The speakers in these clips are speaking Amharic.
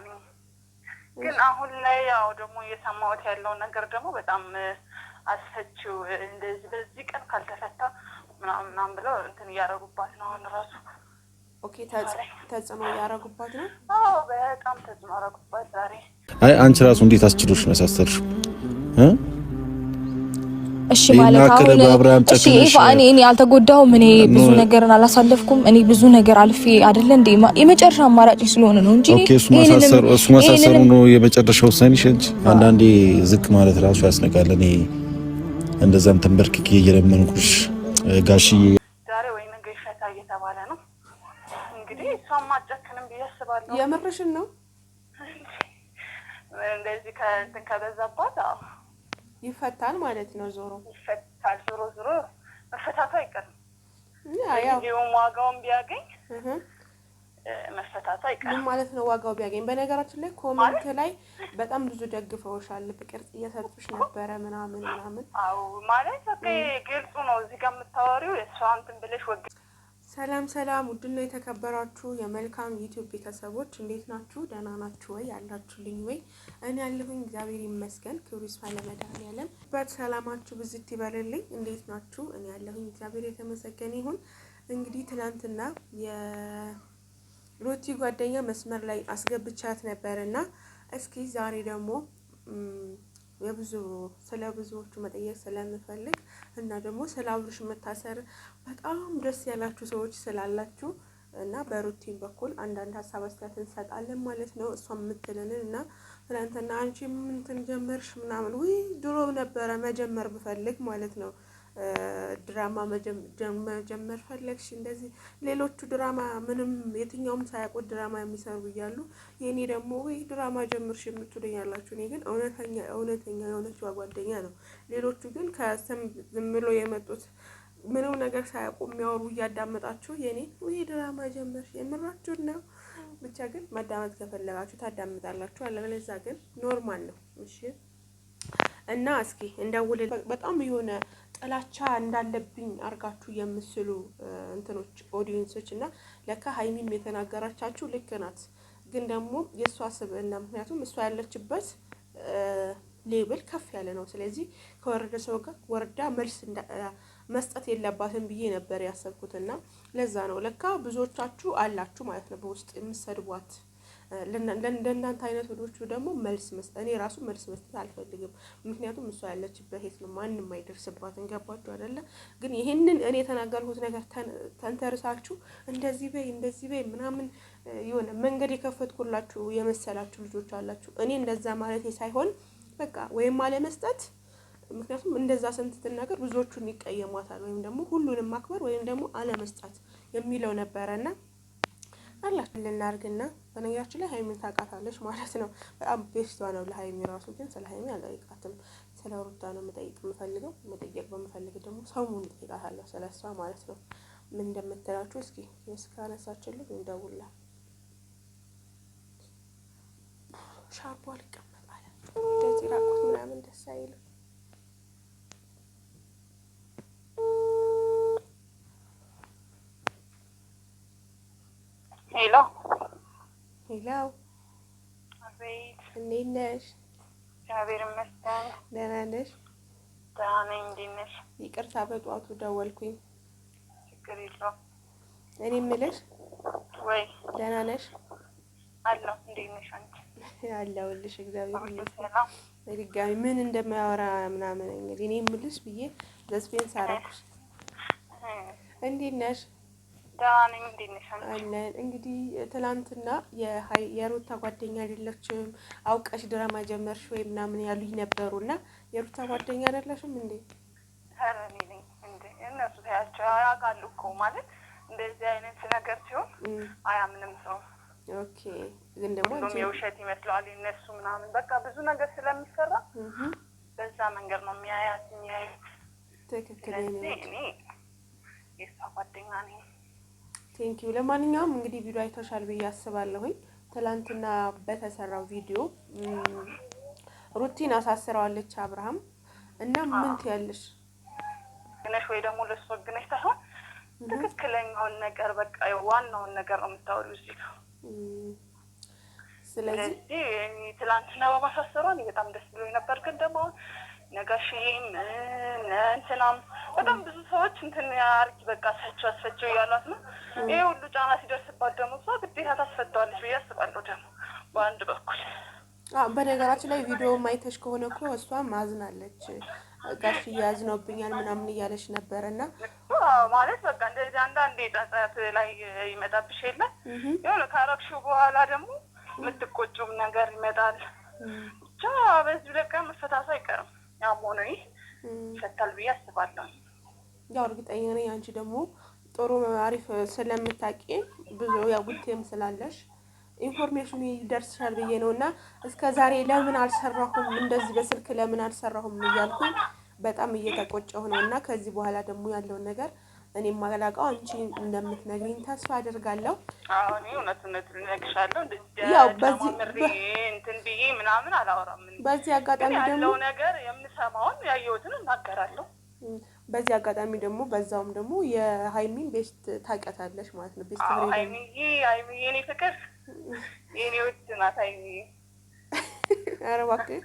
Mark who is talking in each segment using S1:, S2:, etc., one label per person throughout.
S1: ነኝ ግን አሁን ላይ ያው ደግሞ እየሰማሁት ያለው ነገር ደግሞ በጣም አስፈችው እንደዚህ በዚህ ቀን ካልተፈታ ምናምን ብለው እንትን እያረጉባት ነው አሁን ራሱ
S2: ኦኬ ተጽዕኖ እያረጉባት ነው
S1: አዎ በጣም ተጽዕኖ አረጉባት ዛሬ
S3: አይ አንቺ ራሱ እንዴት አስችሎሽ ነው ያሳሰርሽ
S4: እሺ ማለት አሁን እሺ እኔ አልተጎዳሁም እኔ ብዙ ነገርን አላሳለፍኩም እኔ ብዙ ነገር አልፌ አይደለ እንዴ የመጨረሻ አማራጭ ስለሆነ ነው እንጂ
S3: ኦኬ እሱ ማሳሰሩ ነው የመጨረሻው ውሳኔሽ እንጂ አንዳንዴ ዝቅ ማለት ራሱ ያስነቃል እኔ እንደዛም ተንበርክኬ እየለመንኩሽ ጋሽዬ
S1: ዛሬ ወይ ነገ ይፈታ እየተባለ ነው እንግዲህ እሷም ማጨከንም ቢያስባለሁ
S2: የምርሽን ነው
S1: እንደዚህ ከእንትን ከበዛባት
S2: ይፈታል ማለት ነው ዞሮ
S1: ይፈታል ዞሮ መፈታቱ አይቀርም ያው ዋጋውን ቢያገኝ መፈታቱ አይቀርም
S2: ምን ማለት ነው ዋጋው ቢያገኝ በነገራችን ላይ ኮሜንት ላይ በጣም ብዙ ደግፈውሻል በቅርጽ እየሰጡሽ ነበር ምናምን
S1: አው ማለት ግልጹ ነው እዚህ ጋር የምታወሪው እሷንትን ብለሽ
S2: ሰላም ውድና የተከበራችሁ የመልካም ዩቲዩብ ቤተሰቦች እንዴት ናችሁ ደህና ናችሁ ወይ ያላችሁልኝ ወይ እኔ ያለሁኝ እግዚአብሔር ይመስገን ክብሩ ይስፋ ለመድኃኒዓለም በሰላማችሁ ብዝት ይበልልኝ እንዴት ናችሁ እኔ ያለሁኝ እግዚአብሔር የተመሰገነ ይሁን እንግዲህ ትናንትና የሮቲ ጓደኛ መስመር ላይ አስገብቻት ነበርና እስኪ ዛሬ ደግሞ ስለ ብዙዎቹ መጠየቅ ስለምፈልግ እና ደግሞ ስለ አብርሽ መታሰር በጣም ደስ ያላችሁ ሰዎች ስላላችሁ እና በሩቲን በኩል አንዳንድ ሀሳብ አስተያየት እንሰጣለን ማለት ነው እሷ የምትለንን እና ትናንትና አንቺ ምን ተጀመርሽ ምናምን ወይ ድሮ ነበረ መጀመር ብፈልግ ማለት ነው ድራማ መጀመር ፈለግሽ እንደዚህ ሌሎቹ ድራማ ምንም የትኛውም ሳያውቁ ድራማ የሚሰሩ ይያሉ የኔ ደግሞ ወይ ድራማ ጀምርሽ የምትሉኝ ያላችሁ እኔ ግን እውነተኛ የሆነች ጓደኛ ነው ሌሎቹ ግን ከሰም ዝም ብሎ የመጡት ምንም ነገር ሳያውቁ የሚያወሩ እያዳመጣችሁ የኔ ወይ ድራማ ጀምርሽ የምራችሁ ነው ብቻ ግን ማዳመጥ ከፈለጋችሁ ታዳምጣላችሁ አለበለዚያ ግን ኖርማል ነው እሺ እና እስኪ እንደውል በጣም የሆነ ጥላቻ እንዳለብኝ አርጋችሁ የምስሉ እንትኖች ኦዲየንሶች እና ለካ ሃይሚም የተናገራቻችሁ ልክ ናት ግን ደግሞ የሷ ስብዕና ምክንያቱም እሷ ያለችበት ሌብል ከፍ ያለ ነው ስለዚህ ከወረደ ሰው ጋር ወርዳ መልስ መስጠት የለባትም ብዬ ነበር ያሰብኩትና ለዛ ነው ለካ ብዙዎቻችሁ አላችሁ ማለት ነው በውስጥ የምትሰድቧት ለእናንተ አይነት ወዶቹ ደግሞ መልስ መስጠት እኔ ራሱ መልስ መስጠት አልፈልግም ምክንያቱም እሷ ያለችበት ሄት ነው ማንንም አይደርስባት እንገባችሁ አይደለ ግን ይሄንን እኔ ተናገርኩት ነገር ተንተርሳችሁ እንደዚህ በይ ምናምን የሆነ መንገድ የከፈትኩላችሁ የመሰላችሁ ልጆች አላችሁ እኔ እንደዛ ማለት ሳይሆን በቃ ወይም አለመስጠት ምክንያቱም እንደዛ ስንት ነገር ብዙዎቹን ይቀየሟታል ወይም ደግሞ ሁሉንም ማክበር ወይም ደግሞ አለመስጠት የሚለው ነበርና አላህ ልናርግና በነገራችን ላይ ሃይሚን ታውቃታለች ማለት ነው በጣም ቤስቷ ነው ለሃይሚ ራሱ ግን ስለ ሃይሚ አላውቃትም ስለ ሩታ ነው መጠየቅ በመፈልግ ደግሞ ሰሙን ጠይቃታለሁ ስለሷ ማለት ነው ምን እንደምትላችሁ እስኪ እስካነሳችልኝ እንደውላ ሻርፖ አልቀመጣለ እንደዚህ ራቁት ምናምን ደስ አይልም ሄሎ
S1: አቤት
S2: እንዴት ነሽ
S1: እግዚአብሔር ይመስገን
S2: ደህና ነሽ
S1: ደህና ነኝ እንዴት ነሽ
S2: ይቅርታ በጧቱ ደወልኩኝ
S1: ችግር የለውም
S2: እኔ የምልሽ
S1: ወይ
S2: ደህና ነሽ
S1: አለሁ እንዴት ነሽ አንቺ
S2: አለሁልሽ እግዚአብሔር ይመስገን በድጋሚ ምን እንደማያወራ ምናምን እንግዲህ እኔ የምልሽ ብዬ ለስፔንስ አደረኩሽ እንዴት ነሽ
S1: ዳንኝ እንዴት ነሽ አንቺ
S2: እንግዲህ ትላንትና የሩታ ጓደኛ አይደለችም አውቀሽ ድራማ ጀመርሽ ወይ ምናምን ያሉኝ ነበሩና የሩታ ጓደኛ አይደለሽም እንዴ
S1: አረኔ ነኝ እንዴ እነሱ ታያቸው ያውቃሉ እኮ ማለት እንደዚህ አይነት ነገር ሲሆን አያምንም ሰው
S2: ኦኬ ግን ደግሞ
S1: የውሸት ይመስላል እነሱ ምናምን በቃ ብዙ ነገር ስለሚሰራ በዛ መንገድ ነው የሚያያት
S2: ትክክል
S1: እኔ የሷ ጓደኛ ነኝ
S2: ቴንኪው ለማንኛውም እንግዲህ ቪዲዮ አይተሻል ብዬ አስባለሁኝ ትላንትና በተሰራው ቪዲዮ ሩቲን አሳስረዋለች አብርሃም እና ምን ትያለሽ
S1: ግነሽ ወይ ደግሞ ለሶግነሽ ታሆን ትክክለኛውን ነገር በቃ ዋናውን ነገር ነው የምታወሪው እዚህ
S2: ስለዚህ
S1: ትላንትና በማሳሰሯ በጣም ደስ ብሎኝ ነበር። ግን ደግሞ ነጋሽም እንትናም በጣም ብዙ ሰዎች እንትን አርጊ በቃ አስፈቸው እያሏት ነው። ይሄ ሁሉ ጫና ሲደርስባት ደግሞ እሷ ግዴታ ታስፈታዋለች ብዬ አስባለሁ። ደግሞ በአንድ በኩል
S2: በነገራችን ላይ ቪዲዮ ማይተሽ ከሆነ እኮ እሷም አዝናለች። ጋሽዬ ያዝነውብኛል ምናምን እያለች ነበር። እና
S1: ማለት በቃ እንደዚህ አንዳንዴ ጸጸት ላይ ይመጣብሽ የለ የሆነ ካረግሽው በኋላ ደግሞ የምትቆጩም ነገር ይመጣል። ብቻ በዚህ ለቀ መፈታቱ አይቀርም። ያም ሆነ ይፈታል ብዬ አስባለሁ።
S2: ያው እርግጠኛ ነኝ አንቺ ደግሞ ጥሩ አሪፍ ስለምታውቂ ብዙ ያው ጉቴም ስላለሽ ኢንፎርሜሽኑ ይደርስሻል ብዬ ነው። እና እስከ ዛሬ ለምን አልሰራሁም እንደዚህ በስልክ ለምን አልሰራሁም እያልኩኝ በጣም እየተቆጨሁ ነው። እና ከዚህ በኋላ ደግሞ ያለውን ነገር እኔም ማላውቀው አንቺ እንደምትነግሪኝ ተስፋ አደርጋለሁ።
S1: አዎ እኔ እውነቱን ልነግርሻለሁ።
S2: ያው በዚህ
S1: እንትን ብዬ ምናምን አላወራም።
S2: በዚህ አጋጣሚ ደግሞ
S1: ያለው ነገር የምሰማውን ያየሁትን እናገራለሁ።
S2: በዚህ አጋጣሚ ደግሞ በዛውም ደግሞ የሃይሚን ቤስት ታውቂያታለሽ ማለት ነው። ቤስት ፍሬንድ
S1: ሃይሚዬ እኔ ፍቅር የኔ ውድ ናት ሃይሚዬ።
S2: ኧረ እባክህ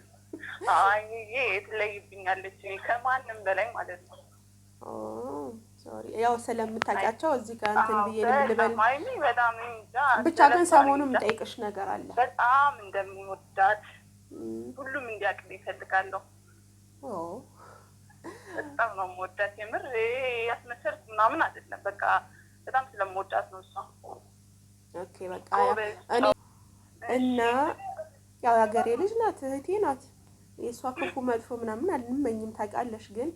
S1: ሃይሚዬ ትለይብኛለች ከማንም በላይ ማለት ነው።
S2: ሶሪ ያው ስለምታውቂያቸው እዚህ ጋር እንትን ብዬ ልበል።
S1: ሃይሚ በጣም
S2: ብቻ ግን ሰሞኑን የምጠይቅሽ ነገር አለ።
S1: በጣም እንደምወዳት ሁሉም እንዲያውቅ ይፈልጋለሁ። በጣም ነው የምወዳት። የምር ያስመሰልኩ ምናምን አይደለም። በቃ በጣም ስለምወዳት ነው እሷ።
S2: ኦኬ በቃ እኔ እና ያው ሀገሬ ልጅ ናት፣ እህቴ ናት። የእሷ ክፉ መጥፎ ምናምን አልመኝም ታውቃለሽ። ግን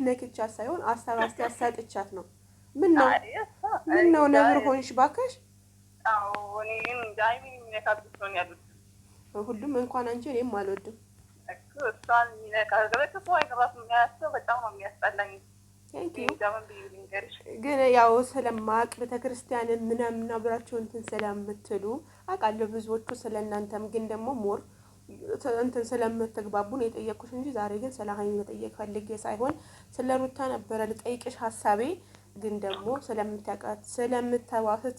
S2: ነክቻት ሳይሆን አስተባስቲ ያሳጥቻት ነው። ምን ነው ነብር ሆንሽ ባከሽ?
S1: አዎ እኔም ዳይሚ ነካብት ነው ያሉት
S2: ሁሉም እንኳን አንቺ እኔም አልወድም።
S1: እሷን ሚነካገበት ሰው አይገባት የሚያስበው በጣም ነው የሚያስጠላኝ።
S2: ግን ያው ስለማቅ ቤተክርስቲያን ምናምን አብራችሁ እንትን ስለምትሉ አውቃለሁ ብዙዎቹ ስለእናንተም ግን ደግሞ ሞር እንትን ስለምትግባቡን የጠየቅኩሽ እንጂ ዛሬ ግን ስለ ሃይሚ መጠየቅ ፈልጌ ሳይሆን ስለ ሩታ ነበረ ልጠይቅሽ ሀሳቤ። ግን ደግሞ ስለምታውቃት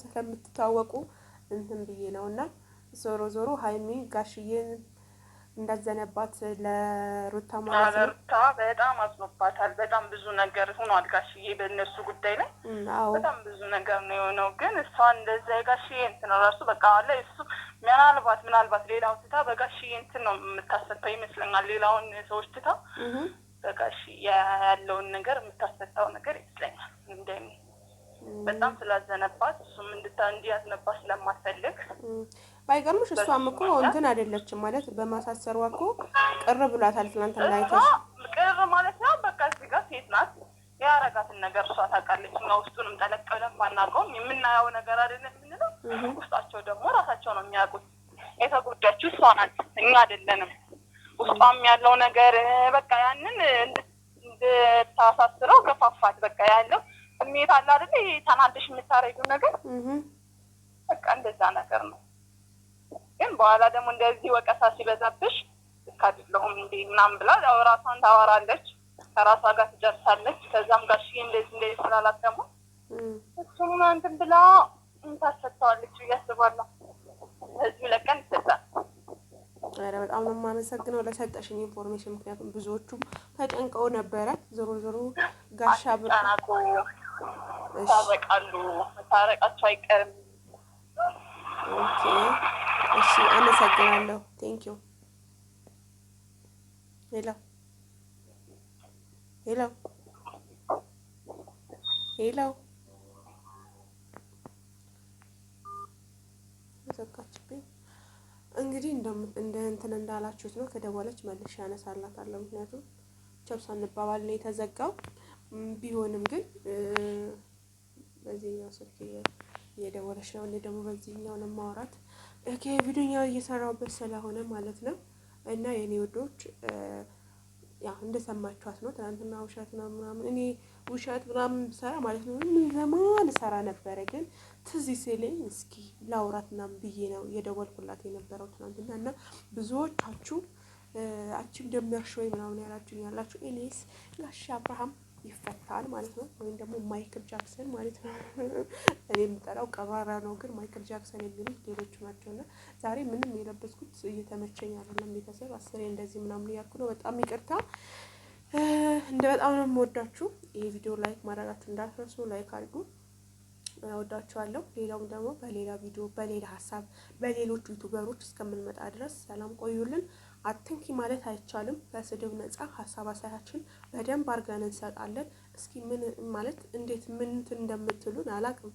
S2: ስለምትተዋወቁ እንትን ብዬ ነውና ዞሮ ዞሮ ሃይሚ ጋሽዬን እንዳዘነባት ለሩታ ማለት ነው።
S1: ሩታ በጣም አዝኖባታል። በጣም ብዙ ነገር ሆኗል ጋሽዬ በእነሱ ጉዳይ ላይ በጣም ብዙ ነገር ነው የሆነው። ግን እሷ እንደዛ ጋሽዬ እንትን ራሱ በቃ አለ እሱ ምናልባት ሌላው ትታ በጋሽዬ እንትን ነው የምታሰታው ይመስለኛል። ሌላውን ሰዎች ትታ በጋሽዬ ያለውን ነገር የምታሰታው ነገር ይመስለኛል። እንደኔ በጣም ስላዘነባት እሱም እንዲያዝነባት ስለማትፈልግ
S2: ባይገርምሽ እሷም እኮ እንትን አይደለችም ማለት በማሳሰሯ እኮ ቅር ብሏታል። ትናንትና አይተሽ
S1: ቅር ማለት ነው። በቃ እዚህ ጋር ሴት ናት ያረጋትን ነገር እሷ ታውቃለች። እና ውስጡንም ጠለቅ ብለን ባናውቀውም የምናየው ነገር አይደለም የምንለው። ውስጣቸው ደግሞ ራሳቸው ነው የሚያውቁት። የተጎዳችው እሷ ናት፣ እኛ አይደለንም። ውስጧም ያለው ነገር በቃ ያንን እንድታሳስረው ገፋፋት። በቃ ያለው ስሜት አለ አይደል? ተናደሽ የምታረጊው ነገር በቃ እንደዛ ነገር ነው። ግን በኋላ ደግሞ እንደዚህ ወቀሳ ሲበዛብሽ ልክ አይደለሁም እንዴ ምናምን ብላ ያው ራሷን ታወራለች፣ ከራሷ ጋር ትጨርሳለች። ከዛም ጋሽዬ እንደዚህ ስላላት ደግሞ እሱም እንትን ብላ ታሰጥተዋለች ብዬ አስባለሁ። ህዝብ ለቀን ይሰጣል።
S2: ኧረ በጣም ነው የማመሰግነው ለሰጠሽኝ ኢንፎርሜሽን። ምክንያቱም ብዙዎቹም ተጨንቀው ነበረ። ዞሮ ጋሻ
S1: ብቻናቆ ታረቃሉ፣ ታረቃቸው አይቀርም።
S2: ኦኬ እሺ፣ አመሰግናለሁ። ቴንክ ዩ። ሄሎ ዘጋችብኝ። እንግዲህ እንደ እንትን እንዳላችሁት ነው። ከደወለች መልሼ ያነሳላታለሁ። ምክንያቱም ቸብሳ እንባባል ነው የተዘጋው። ቢሆንም ግን በዚህኛው ስልክ እየደወለች ነው። እኔ ደግሞ በዚህኛው ነው የማወራት። ቪዲዮ እየሰራሁበት ስለሆነ ማለት ነው። እና የኔ ወዶች ያው እንደሰማችኋት ነው። ትናንትና ውሸት ነው ምናምን እኔ ውሸት ምናምን ሰራ ማለት ነው ዘማን ሰራ ነበረ። ግን ትዝ ሲለኝ እስኪ ላውራት ምናምን ብዬ ነው የደወልኩላት የነበረው ትናንትና። እና ብዙዎቻችሁ አንቺም ደሚያሽ ወይ ምናምን ያላችሁ እኔስ ጋሽ አብርሃም ይፈታል ማለት ነው። ወይም ደግሞ ማይክል ጃክሰን ማለት ነው። እኔ የምጠራው ቀባራ ነው፣ ግን ማይክል ጃክሰን የሚሉት ሌሎቹ ናቸው። እና ዛሬ ምንም የለበስኩት እየተመቸኝ አይደለም። ቤተሰብ አስሬ እንደዚህ ምናምን እያልኩ ነው። በጣም ይቅርታ። በጣም ነው የምወዳችሁ። ይሄ ቪዲዮ ላይክ ማድረጋችሁ እንዳትረሱ። ላይክ አድርጉ። እወዳችኋለሁ። ሌላውም ደግሞ በሌላ ቪዲዮ በሌላ ሀሳብ በሌሎች ዩቱበሮች እስከምንመጣ ድረስ ሰላም ቆዩልን። አትንኪ ማለት አይቻልም። በስድብ ነጻ ሀሳብ አስተያየታችን በደንብ አድርገን እንሰጣለን። እስኪ ምን ማለት እንዴት ምን እንደምትሉን አላውቅም።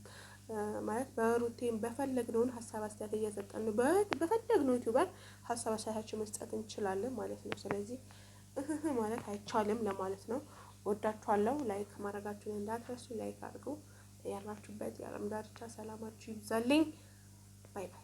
S2: ማለት በሩቴን በፈለግነውን ሀሳብ አስተያየት እየሰጠን በፈለግነው ዩቱበር ሀሳብ አስተያየታችን መስጠት እንችላለን ማለት ነው። ስለዚህ ማለት አይቻልም ለማለት ነው። ወዳችኋለሁ። ላይክ ማድረጋችሁን እንዳትረሱ። ላይክ አድርጉ። ያላችሁበት የዓለም ዳርቻ ሰላማችሁ ይብዛልኝ። ባይ ባይ።